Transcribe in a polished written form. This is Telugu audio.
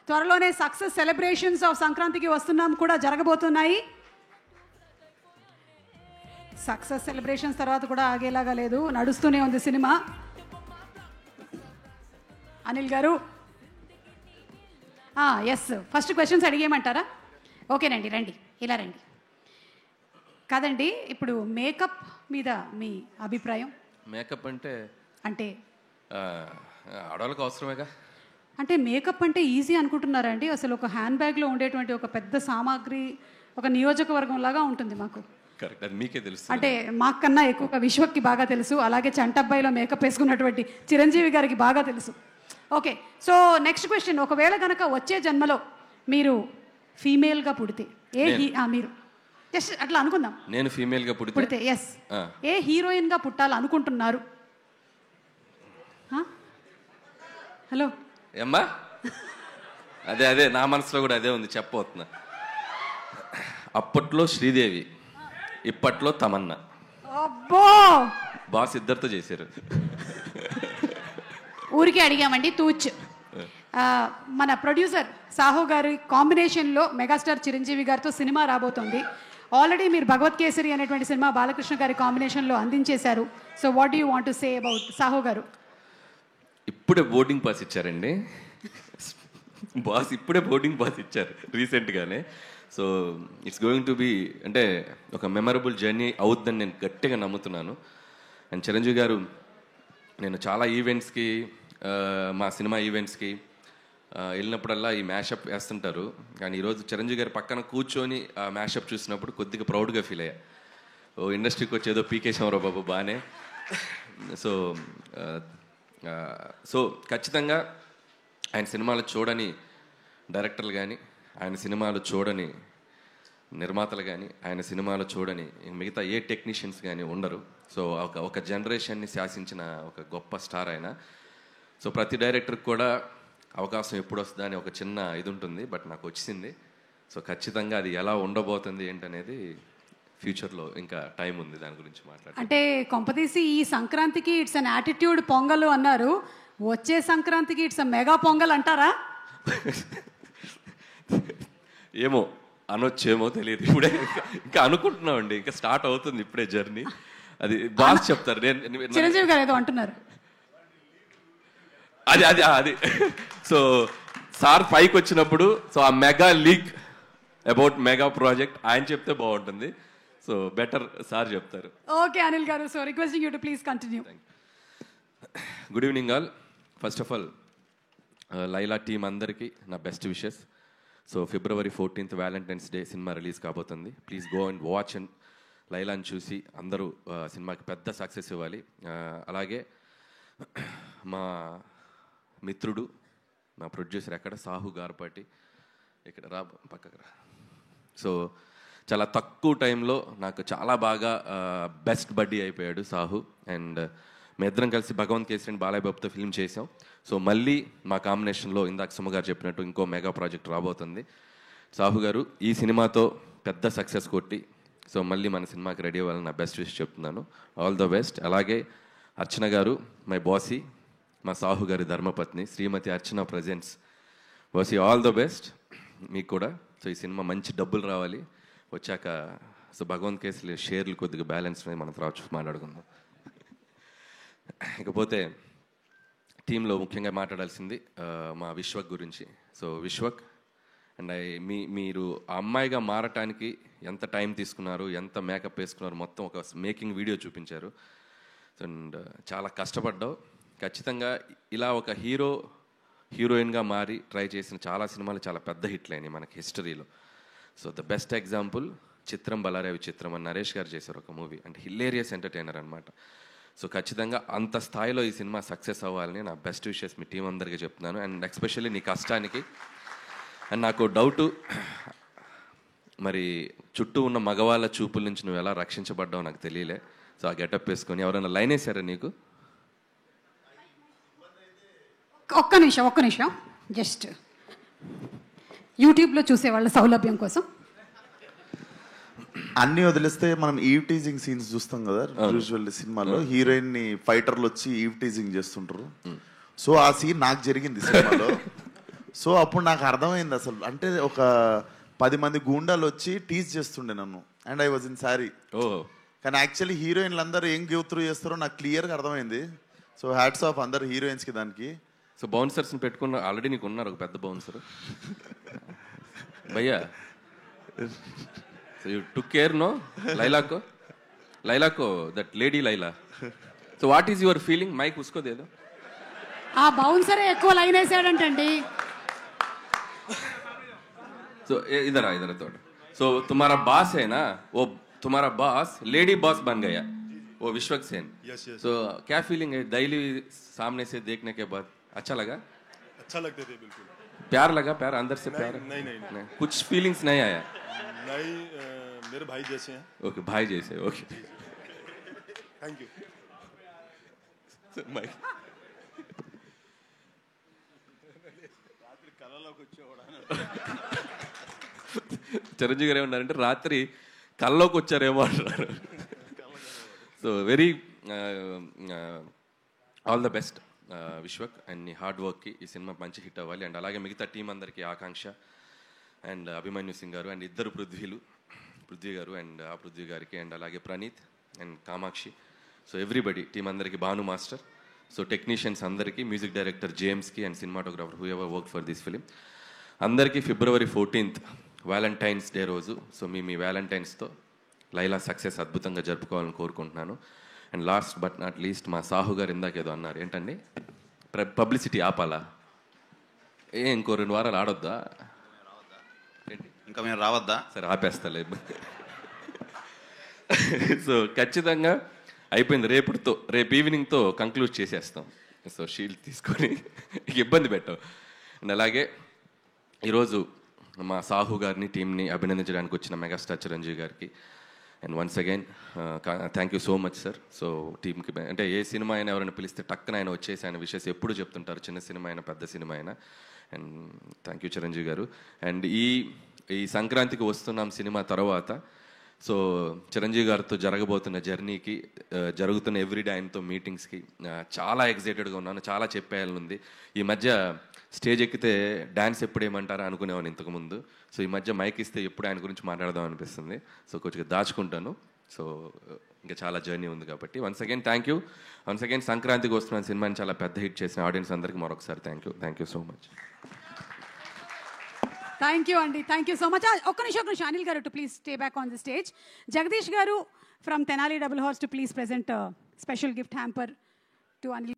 త్వరలోనే సక్సెస్ సెలబ్రేషన్స్ ఆఫ్ సంక్రాంతికి వస్తున్నాం కూడా జరగబోతున్నాయి. సక్సెస్ సెలబ్రేషన్స్ తర్వాత కూడా ఆగేలాగా లేదు, నడుస్తూనే ఉంది సినిమా. అనిల్ గారు, ఎస్, ఫస్ట్ క్వశ్చన్స్ అడిగేయమంటారా? ఓకేనండి, రండి, ఇలా రండి. కాదండి, ఇప్పుడు మేకప్ మీద మీ అభిప్రాయం? మేకప్ అంటే అంటే ఆడవాళ్ళకి అవసరమేగా. అంటే మేకప్ అంటే ఈజీ అనుకుంటున్నారా అండి? అసలు ఒక హ్యాండ్ బ్యాగ్లో ఉండేటువంటి ఒక పెద్ద సామాగ్రి ఒక నియోజకవర్గం లాగా ఉంటుంది మాకు. కరెక్ట్, అది మీకే తెలుసు. అంటే మాకన్నా ఎక్కువగా విశ్వక్కి బాగా తెలుసు, అలాగే చంటబ్బాయిలో మేకప్ వేసుకున్నటువంటి చిరంజీవి గారికి బాగా తెలుసు. ఓకే, సో నెక్స్ట్ క్వశ్చన్, ఒకవేళ కనుక వచ్చే జన్మలో మీరు ఫీమేల్గా పుడితే మీరు జస్ట్ అట్లా అనుకుందాం, నేను ఫీమేల్గా పుడితే ఎస్, ఏ హీరోయిన్గా పుట్టాలనుకుంటున్నారు? హలో ఏమ్మా, అదే నా మనసులో కూడా అదే ఉంది, చెప్పబోతున్నా. అప్పట్లో శ్రీదేవి, ఇప్పట్లో తమన్నా. అబ్బో, బాస్ ఇద్దరితో చేశారు. ఊరికే అడిగామండి, తూచ్. మన ప్రొడ్యూసర్ సాహు గారి కాంబినేషన్లో మెగాస్టార్ చిరంజీవి గారితో సినిమా రాబోతోంది. ఆల్రెడీ మీరు భగవత్ కేసరి అనేటువంటి సినిమా బాలకృష్ణ గారి కాంబినేషన్లో అందించేశారు. So what do you want to say about Sahu garu? ఇప్పుడే బోర్డింగ్ పాస్ ఇచ్చారండి బాస్, ఇప్పుడే బోర్డింగ్ పాస్ ఇచ్చారు రీసెంట్గానే. So it's going to be అంటే ఒక మెమరబుల్ జర్నీ అవుద్దని నేను గట్టిగా నమ్ముతున్నాను. అండ్ చిరంజీవి గారు, నేను చాలా ఈవెంట్స్కి, మా సినిమా ఈవెంట్స్కి వెళ్ళినప్పుడల్లా ఈ మ్యాషప్ వేస్తుంటారు. కానీ ఈరోజు చిరంజీవి గారి పక్కన కూర్చొని ఆ మ్యాషప్ చూసినప్పుడు కొద్దిగా ప్రౌడ్గా ఫీల్ అయ్యా. ఓ ఇండస్ట్రీకి వచ్చేదో పీకేశ్వరరావు బాబు బాగానే. సో ఖచ్చితంగా ఆయన సినిమాలు చూడని డైరెక్టర్లు కానీ, ఆయన సినిమాలు చూడని నిర్మాతలు కానీ, ఆయన సినిమాలు చూడని మిగతా ఏ టెక్నీషియన్స్ కానీ ఉండరు. సో ఒక జనరేషన్ని శాసించిన ఒక గొప్ప స్టార్ ఆయన. సో ప్రతి డైరెక్టర్కి కూడా అవకాశం ఎప్పుడు వస్తుందా అని ఒక చిన్న ఇది ఉంటుంది, బట్ నాకు వచ్చింది. సో ఖచ్చితంగా అది ఎలా ఉండబోతుంది ఏంటనేది ఫ్యూచర్లో ఇంకా టైం ఉంది దాని గురించి మాట్లాడాలి. అంటే కొంపదీసి ఈ సంక్రాంతికి ఇట్స్ అన్ యాటిట్యూడ్ పొంగల్ అన్నారు, వచ్చే సంక్రాంతికి ఇట్స్ అ మెగా పొంగల్ అంటారా? ఏమో అనొచ్చేమో తెలియదు, ఇప్పుడే ఇంకా అనుకుంటున్నామండి, ఇంకా స్టార్ట్ అవుతుంది ఇప్పుడే జర్నీ. అది బాగా చెప్తారు. చిరంజీవి గారు ఏదో అంటున్నారు, అది సో సార్ పైకి వచ్చినప్పుడు సో ఆ mega leak about mega project ఆయన చెప్తే బాగుంటుంది. సో బెటర్ సార్ చెప్తారు. Okay Anil garu, so requesting you to please continue. Good evening all. First of all Laila team అందరికీ నా best wishes. So February 14th Valentine's day cinema release కాబోతుంది. Please go and watch and లైలాని చూసి అందరూ సినిమాకి పెద్ద సక్సెస్ ఇవ్వాలి. అలాగే మా మిత్రుడు, మా ప్రొడ్యూసర్ ఎక్కడ, సాహు గార్పాటి, ఇక్కడ రా పక్కకు రా. సో చాలా తక్కువ టైంలో నాకు చాలా బాగా బెస్ట్ బడ్డీ అయిపోయాడు సాహు. అండ్ మీ ఇద్దరం కలిసి భగవంత్ కేసరి అండ్ బాలయ్య బాబుతో ఫిల్మ్ చేసాం. సో మళ్ళీ మా కాంబినేషన్లో ఇందాక సుమ గారు చెప్పినట్టు ఇంకో మెగా ప్రాజెక్ట్ రాబోతుంది. సాహు గారు ఈ సినిమాతో పెద్ద సక్సెస్ కొట్టి సో మళ్ళీ మన సినిమాకి రెడీ అవ్వాలని నా బెస్ట్ విష్ చెప్తున్నాను. All the best. అలాగే అర్చన గారు, మై బాసీ, మా సాహు గారి ధర్మపత్ని Shrimati Archana presents. Bossy, all the best మీకు కూడా. సో ఈ సినిమా మంచి డబ్బులు రావాలి. వచ్చాక సో భగవంత్ కేసులు షేర్లు కొద్దిగా బ్యాలెన్స్ మనం తర్వాత మాట్లాడుకుందాం. ఇకపోతే టీంలో ముఖ్యంగా మాట్లాడాల్సింది మా విశ్వక్ గురించి. సో విశ్వక్ అండ్ మీరు ఆ అమ్మాయిగా మారటానికి ఎంత టైం తీసుకున్నారు, ఎంత మేకప్ వేసుకున్నారు, మొత్తం ఒక మేకింగ్ వీడియో చూపించారు. అండ్ చాలా కష్టపడ్డావు. ఖచ్చితంగా ఇలా ఒక హీరోయిన్గా మారి ట్రై చేసిన చాలా సినిమాలు చాలా పెద్ద హిట్లు అయినాయి మనకి హిస్టరీలో. సో ద బెస్ట్ ఎగ్జాంపుల్ చిత్రం బలారే విచిత్రం అని నరేష్ గారు చేశారు ఒక మూవీ. అంటే హిలేరియస్ ఎంటర్టైనర్ అనమాట. సో ఖచ్చితంగా అంత స్థాయిలో ఈ సినిమా సక్సెస్ అవ్వాలని నా బెస్ట్ విషెస్ మీ టీం అందరికీ చెప్తున్నాను. అండ్ ఎస్పెషల్లీ నీ కష్టానికి. అండ్ నాకు డౌటు, మరి చుట్టూ ఉన్న మగవాళ్ళ చూపుల నుంచి నువ్వు ఎలా రక్షించబడ్డావు నాకు తెలియలే. సో ఆ గెటప్ వేసుకొని ఎవరైనా లైన్ వేసారా నీకు? ఒక్క నిమిషం జస్ట్ యూట్యూబ్లో చూసే వాళ్ళ సౌలభ్యం కోసం అన్ని వదిలేస్తే మనం ఈవ్ టీజింగ్ సీన్స్ చూస్తాం కదా యూజువల్లీ సినిమాలో. హీరోయిన్ ని ఫైటర్లు వచ్చి ఈవ్ టీజింగ్ చేస్తుంటారు. సో ఆ సీన్ నాకు జరిగింది సినిమాలో. సో అప్పుడు నాకు అర్థమైంది అసలు, అంటే ఒక 10 మంది గూండాలు వచ్చి టీజ్ చేస్తుండే నన్ను, and I was in sorry. కానీ యాక్చువల్లీ హీరోయిన్లు అందరూ ఏం గివ్ త్రూ చేస్తారో నాకు క్లియర్గా అర్థమైంది. సో హ్యాట్స్ ఆఫ్ అందరు హీరోయిన్స్కి దానికి. సో బౌన్సర్స్ని పెట్టుకున్న ఆల్రెడీ నీకు ఉన్నారు ఒక పెద్ద బౌన్సర్ భయ్యా. So you took care no లైలాకో that lady Laila. So what is your feeling? Mike ఉసుకోదేదో. ఆ బౌన్సరే ఎక్కువ లైన్ వేసాడంటండి. సో ఇधर थोड़ा. సో तुम्हारा బాస్ है ना, वो तुम्हारा బాస్ लेडी बॉस बन गया, वो विश्वक सेन. तो क्या फीलिंग है डेली सामने से देखने के बाद? अच्छा लगा? अच्छा लगते थे बिल्कुल. प्यार लगा? प्यार अंदर से प्यार? नहीं. कुछ फीलिंग्स नहीं आया? नहीं, मेरे भाई जैसे हैं. ओके, भाई जैसे. Okay, thank you. Mike Chiranjeevi గారు ఏమన్నారంటే రాత్రి కల్లోకి వచ్చారేమో అంటున్నారు. So very all the best Vishwak, and నీ హార్డ్ వర్క్కి ఈ సినిమా మంచి హిట్ అవ్వాలి. అండ్ అలాగే మిగతా టీం అందరికీ ఆకాంక్ష అండ్ అభిమన్యు సింగ్ గారు అండ్ ఇద్దరు పృథ్వీ గారు అండ్ ఆ పృథ్వీ గారికి, అండ్ అలాగే Praneeth and Kamakshi. So everybody team అందరికీ, భాను మాస్టర్, సో టెక్నీషియన్స్ అందరికీ, మ్యూజిక్ డైరెక్టర్ జేమ్స్కి and cinematographer whoever work for this film అందరికీ February 14th వ్యాలంటైన్స్ డే రోజు. సో మీ వ్యాలంటైన్స్తో లైలా సక్సెస్ అద్భుతంగా జరుపుకోవాలని కోరుకుంటున్నాను. And last but not least మా సాహు గారు ఇందాకేదో అన్నారు, ఏంటండి పబ్లిసిటీ ఆపాలా? ఇంకో 2 వారాలు ఆడొద్దా? ఏంటి ఇంకా మేము రావద్దా? సరే ఆపేస్తలే. సో ఖచ్చితంగా అయిపోయింది. రేపు ఈవినింగ్తో కంక్లూడ్ చేసేస్తాం. సో షీల్డ్ తీసుకొని ఇబ్బంది పెట్టాం. అండ్ అలాగే ఈరోజు మా సాహు గారిని, టీంని అభినందించడానికి వచ్చిన మెగాస్టార్ చిరంజీవి గారికి and once again thank you so much sir. So టీంకి అంటే ఏ సినిమా అయినా ఎవరైనా పిలిస్తే టక్కన ఆయన వచ్చేసి ఆయన విషయస్ ఎప్పుడు చెప్తుంటారు, చిన్న సినిమా అయినా పెద్ద సినిమా అయినా. అండ్ థ్యాంక్ యూ చిరంజీవి గారు. అండ్ ఈ సంక్రాంతికి వస్తున్నాం సినిమా తర్వాత, సో చిరంజీవి గారితో జరగబోతున్న జర్నీకి, జరుగుతున్న ఎవ్రీడే ఆయనతో మీటింగ్స్కి చాలా ఎక్సైటెడ్గా ఉన్నాను. చాలా చెప్పేయాలనుంది. ఈ మధ్య స్టేజ్ ఎక్కితే డ్యాన్స్ ఎప్పుడు ఏమంటారా అనుకునేవాడిని ఇంతకుముందు. సో ఈ మధ్య మైక్ ఇస్తే ఎప్పుడు ఆయన గురించి మాట్లాడదాం అనిపిస్తుంది. సో కొంచెం దాచుకుంటాను. సో ఇంకా చాలా జర్నీ ఉంది కాబట్టి once again thank you. Once again సంక్రాంతికి వస్తున్న సినిమాని చాలా పెద్ద హిట్ చేసిన ఆడియన్స్ అందరికీ మరొకసారి thank you so much. Thank you అండి, థ్యాంక్ యూ సో మచ్. ఒక్క నిమిషం అనిల్ గారు to please stay back on the stage. Jagadish గారు from Tenali double horse to please present special gift hamper to Anil.